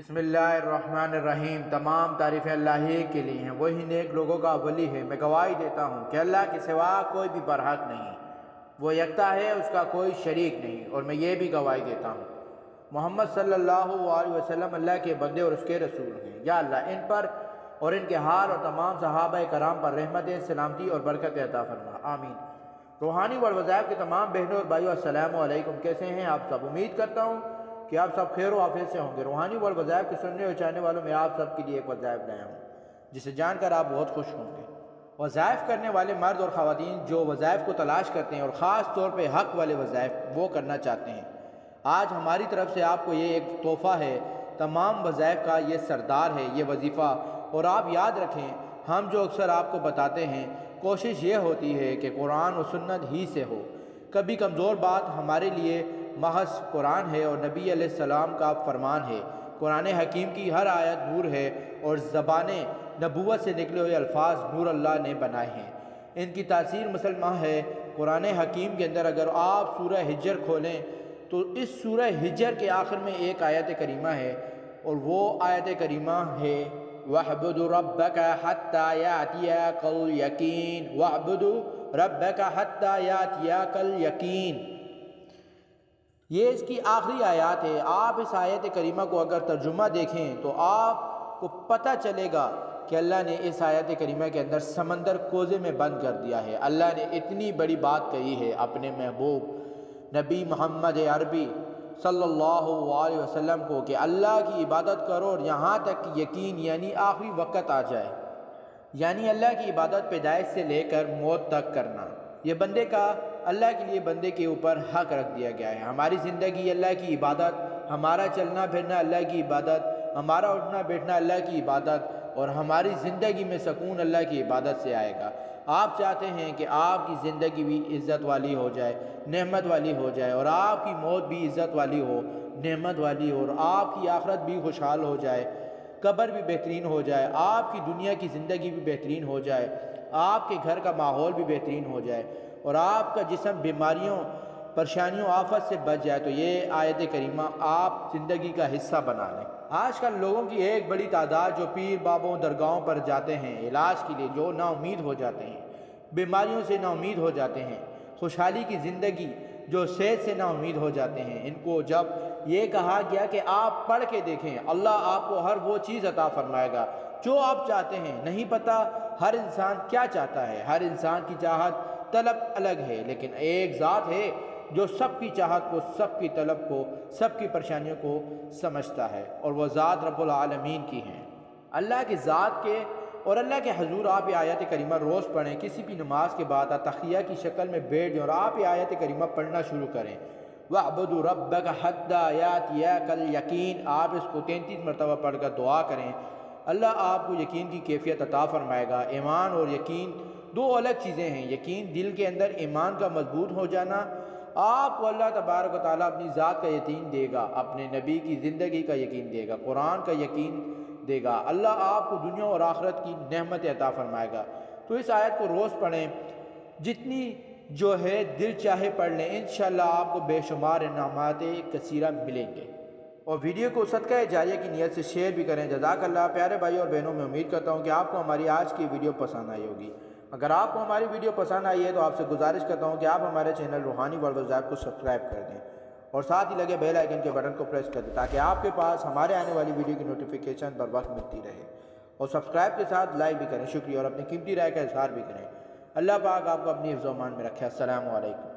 بسم اللہ الرحمن الرحیم۔ تمام تعریفیں اللہ ہی کے لیے ہیں، وہی نیک لوگوں کا ولی ہے۔ میں گواہی دیتا ہوں کہ اللہ کے سوا کوئی بھی برحق نہیں، وہ یکتا ہے، اس کا کوئی شریک نہیں، اور میں یہ بھی گواہی دیتا ہوں محمد صلی اللہ علیہ وسلم اللہ کے بندے اور اس کے رسول ہیں۔ یا اللہ ان پر اور ان کے حال اور تمام صحابہ کرام پر رحمت، سلامتی اور برکت عطا فرما، آمین۔ روحانی والوظائف کے تمام بہنوں اور بھائیوں، السلام علیکم۔ کیسے ہیں آپ سب؟ امید کرتا ہوں کہ آپ سب خیر و عافیت سے ہوں گے۔ روحانی والوظائف کے سننے اور چاہنے والوں میں آپ سب کے لیے ایک وظائف لایا ہوں جسے جان کر آپ بہت خوش ہوں گے۔ وظائف کرنے والے مرد اور خواتین جو وظائف کو تلاش کرتے ہیں اور خاص طور پہ حق والے وظائف وہ کرنا چاہتے ہیں، آج ہماری طرف سے آپ کو یہ ایک تحفہ ہے۔ تمام وظائف کا یہ سردار ہے یہ وظیفہ، اور آپ یاد رکھیں ہم جو اکثر آپ کو بتاتے ہیں، کوشش یہ ہوتی ہے کہ قرآن و سنت ہی سے ہو۔ کبھی کمزور بات ہمارے لیے محض قرآن ہے اور نبی علیہ السلام کا فرمان ہے۔ قرآن حکیم کی ہر آیت نور ہے اور زبان نبوت سے نکلے ہوئے الفاظ نور اللہ نے بنائے ہیں، ان کی تاثیر مسلمہ ہے۔ قرآن حکیم کے اندر اگر آپ سورہ حجر کھولیں تو اس سورہ حجر کے آخر میں ایک آیت کریمہ ہے، اور وہ آیت کریمہ ہے وَاعْبُدْ رَبَّكَ حَتَّى يَأْتِيَكَ الْيَقِينُ وَاعْبُدْ رَبَّكَ حَتَّى يَأْتِيَكَ الْيَقِينُ۔ یہ اس کی آخری آیات ہے۔ آپ اس آیت کریمہ کو اگر ترجمہ دیکھیں تو آپ کو پتہ چلے گا کہ اللہ نے اس آیت کریمہ کے اندر سمندر کوزے میں بند کر دیا ہے۔ اللہ نے اتنی بڑی بات کہی ہے اپنے محبوب نبی محمد عربی صلی اللہ علیہ وسلم کو کہ اللہ کی عبادت کرو، اور یہاں تک کہ یقین یعنی آخری وقت آ جائے، یعنی اللہ کی عبادت پیدائش سے لے کر موت تک کرنا، یہ بندے کا اللہ کے لیے بندے کے اوپر حق رکھ دیا گیا ہے۔ ہماری زندگی اللہ کی عبادت، ہمارا چلنا پھرنا اللہ کی عبادت، ہمارا اٹھنا بیٹھنا اللہ کی عبادت، اور ہماری زندگی میں سکون اللہ کی عبادت سے آئے گا۔ آپ چاہتے ہیں کہ آپ کی زندگی بھی عزت والی ہو جائے، نعمت والی ہو جائے، اور آپ کی موت بھی عزت والی ہو، نعمت والی ہو، اور آپ کی آخرت بھی خوشحال ہو جائے، قبر بھی بہترین ہو جائے، آپ کی دنیا کی زندگی بھی بہترین ہو جائے، آپ کے گھر کا ماحول بھی بہترین ہو جائے، اور آپ کا جسم بیماریوں، پریشانیوں، آفت سے بچ جائے، تو یہ آیت کریمہ آپ زندگی کا حصہ بنا لیں۔ آج کل لوگوں کی ایک بڑی تعداد جو پیر بابوں درگاہوں پر جاتے ہیں علاج کے لیے، جو نا امید ہو جاتے ہیں، بیماریوں سے نا امید ہو جاتے ہیں، خوشحالی کی زندگی جو صحت سے نا امید ہو جاتے ہیں، ان کو جب یہ کہا گیا کہ آپ پڑھ کے دیکھیں، اللہ آپ کو ہر وہ چیز عطا فرمائے گا جو آپ چاہتے ہیں۔ نہیں پتہ ہر انسان کیا چاہتا ہے، ہر انسان کی چاہت طلب الگ ہے، لیکن ایک ذات ہے جو سب کی چاہت کو، سب کی طلب کو، سب کی پریشانیوں کو سمجھتا ہے، اور وہ ذات رب العالمین کی ہیں۔ اللہ کے ذات کے اور اللہ کے حضور آپ یہ آیت کریمہ روز پڑھیں، کسی بھی نماز کے بعد تقیہ کی شکل میں بیٹھ جائیں اور آپ یہ آیت کریمہ پڑھنا شروع کریں، وَاعْبُدْ رَبَّكَ حَتَّى يَأْتِيَكَ الْيَقِينُ۔ آپ اس کو 33 مرتبہ پڑھ کر دعا کریں، اللہ آپ کو یقین کی کیفیت عطا فرمائے گا۔ ایمان اور یقین دو الگ چیزیں ہیں۔ یقین دل کے اندر ایمان کا مضبوط ہو جانا، آپ کو اللہ تبارک و تعالیٰ اپنی ذات کا یقین دے گا، اپنے نبی کی زندگی کا یقین دے گا، قرآن کا یقین دے گا، اللہ آپ کو دنیا اور آخرت کی نعمت عطا فرمائے گا۔ تو اس آیت کو روز پڑھیں، جتنی جو ہے دل چاہے پڑھ لیں، انشاءاللہ آپ کو بے شمار انعامات کثیرہ ملیں گے۔ اور ویڈیو کو صدقہ جاریہ کی نیت سے شیئر بھی کریں۔ جزاک اللہ۔ پیارے بھائی اور بہنوں، میں امید کرتا ہوں کہ آپ کو ہماری آج کی ویڈیو پسند آئی ہوگی۔ اگر آپ کو ہماری ویڈیو پسند آئی ہے تو آپ سے گزارش کرتا ہوں کہ آپ ہمارے چینل روحانی والوظائف کو سبسکرائب کر دیں، اور ساتھ ہی لگے بیل آئیکن کے بٹن کو پریس کر دیں تاکہ آپ کے پاس ہمارے آنے والی ویڈیو کی نوٹیفیکیشن بر وقت ملتی رہے، اور سبسکرائب کے ساتھ لائک بھی کریں۔ شکریہ، اور اپنی قیمتی رائے کا اظہار بھی کریں۔ اللہ پاک آپ کو اپنی حفظ و امان میں رکھے۔ السلام علیکم۔